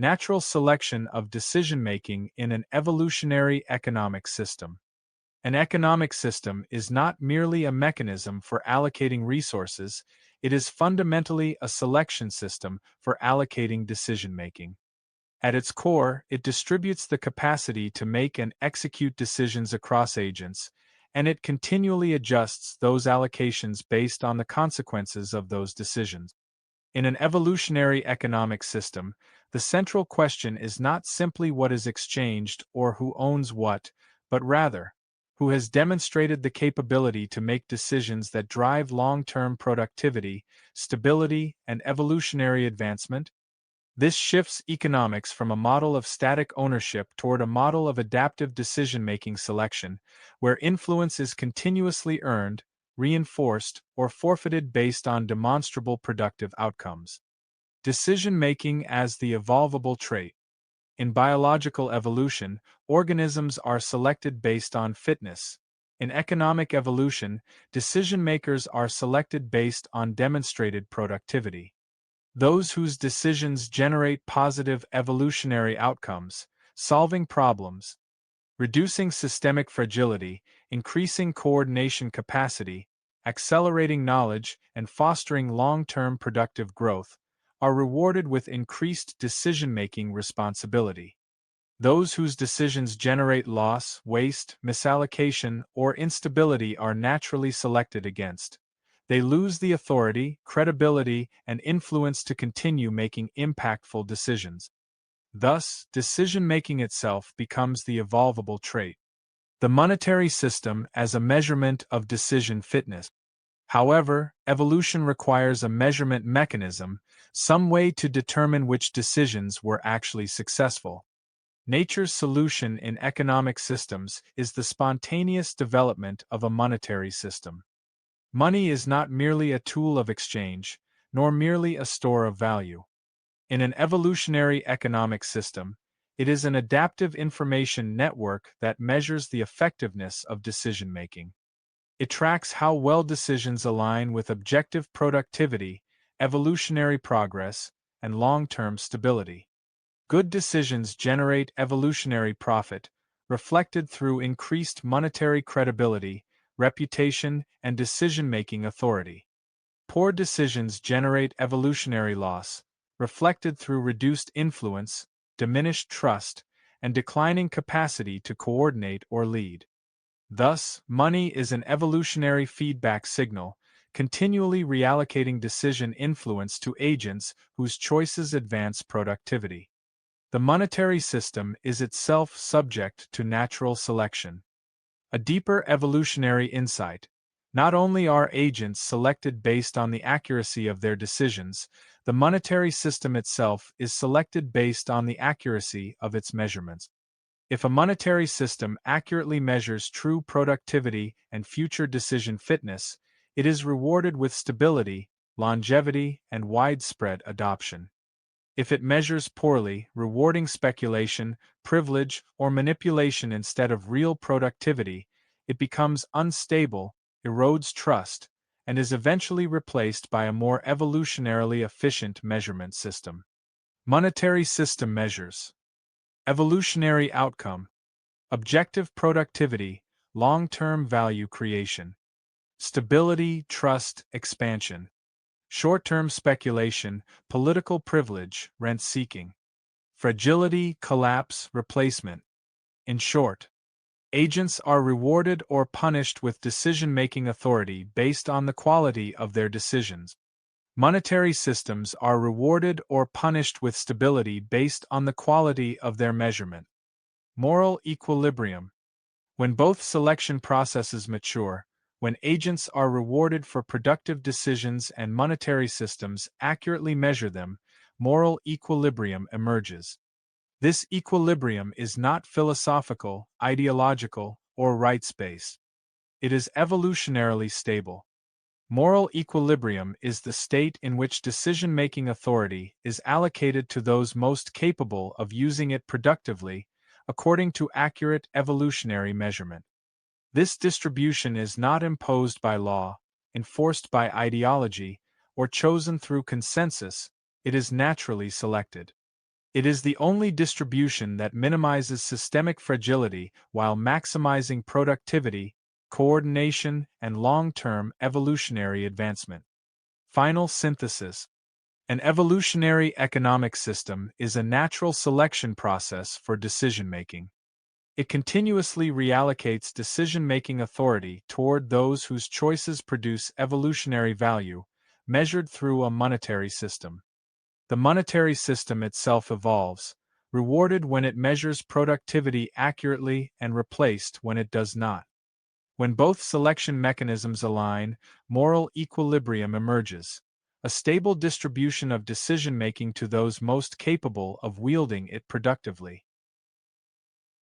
Natural selection of decision-making in an evolutionary economic system. An economic system is not merely a mechanism for allocating resources, it is fundamentally a selection system for allocating decision-making. At its core, it distributes the capacity to make and execute decisions across agents, and it continually adjusts those allocations based on the consequences of those decisions. In an evolutionary economic system, the central question is not simply what is exchanged or who owns what, but rather, who has demonstrated the capability to make decisions that drive long-term productivity, stability, and evolutionary advancement. This shifts economics from a model of static ownership toward a model of adaptive decision-making selection, where influence is continuously earned, reinforced, or forfeited based on demonstrable productive outcomes. Decision-making as the evolvable trait. In biological evolution, organisms are selected based on fitness. In economic evolution, decision-makers are selected based on demonstrated productivity. Those whose decisions generate positive evolutionary outcomes, solving problems, reducing systemic fragility, increasing coordination capacity, accelerating knowledge, and fostering long-term productive growth, are rewarded with increased decision-making responsibility. Those whose decisions generate loss, waste, misallocation, or instability are naturally selected against. They lose the authority, credibility, and influence to continue making impactful decisions. Thus, decision-making itself becomes the evolvable trait. The monetary system as a measurement of decision fitness. However, evolution requires a measurement mechanism, some way to determine which decisions were actually successful. Nature's solution in economic systems is the spontaneous development of a monetary system. Money is not merely a tool of exchange, nor merely a store of value. In an evolutionary economic system, it is an adaptive information network that measures the effectiveness of decision-making. It tracks how well decisions align with objective productivity, evolutionary progress, and long-term stability. Good decisions generate evolutionary profit, reflected through increased monetary credibility, reputation, and decision-making authority. Poor decisions generate evolutionary loss, reflected through reduced influence, diminished trust, and declining capacity to coordinate or lead. Thus, money is an evolutionary feedback signal, continually reallocating decision influence to agents whose choices advance productivity. The monetary system is itself subject to natural selection. A deeper evolutionary insight. Not only are agents selected based on the accuracy of their decisions, the monetary system itself is selected based on the accuracy of its measurements. If a monetary system accurately measures true productivity and future decision fitness, it is rewarded with stability, longevity, and widespread adoption. If it measures poorly, rewarding speculation, privilege, or manipulation instead of real productivity, it becomes unstable, erodes trust, and is eventually replaced by a more evolutionarily efficient measurement system. Monetary system measures. Evolutionary outcome. Objective productivity, long-term value creation. Stability, trust, expansion. Short-term speculation, political privilege, rent-seeking. Fragility, collapse, replacement. In short, agents are rewarded or punished with decision-making authority based on the quality of their decisions. Monetary systems are rewarded or punished with stability based on the quality of their measurement. Moral equilibrium. When both selection processes mature, when agents are rewarded for productive decisions and monetary systems accurately measure them, moral equilibrium emerges. This equilibrium is not philosophical, ideological, or rights-based. It is evolutionarily stable. Moral equilibrium is the state in which decision-making authority is allocated to those most capable of using it productively, according to accurate evolutionary measurement. This distribution is not imposed by law, enforced by ideology, or chosen through consensus, it is naturally selected. It is the only distribution that minimizes systemic fragility while maximizing productivity, coordination, and long-term evolutionary advancement. Final synthesis. An evolutionary economic system is a natural selection process for decision-making. It continuously reallocates decision-making authority toward those whose choices produce evolutionary value, measured through a monetary system. The monetary system itself evolves, rewarded when it measures productivity accurately and replaced when it does not. When both selection mechanisms align, moral equilibrium emerges, a stable distribution of decision-making to those most capable of wielding it productively.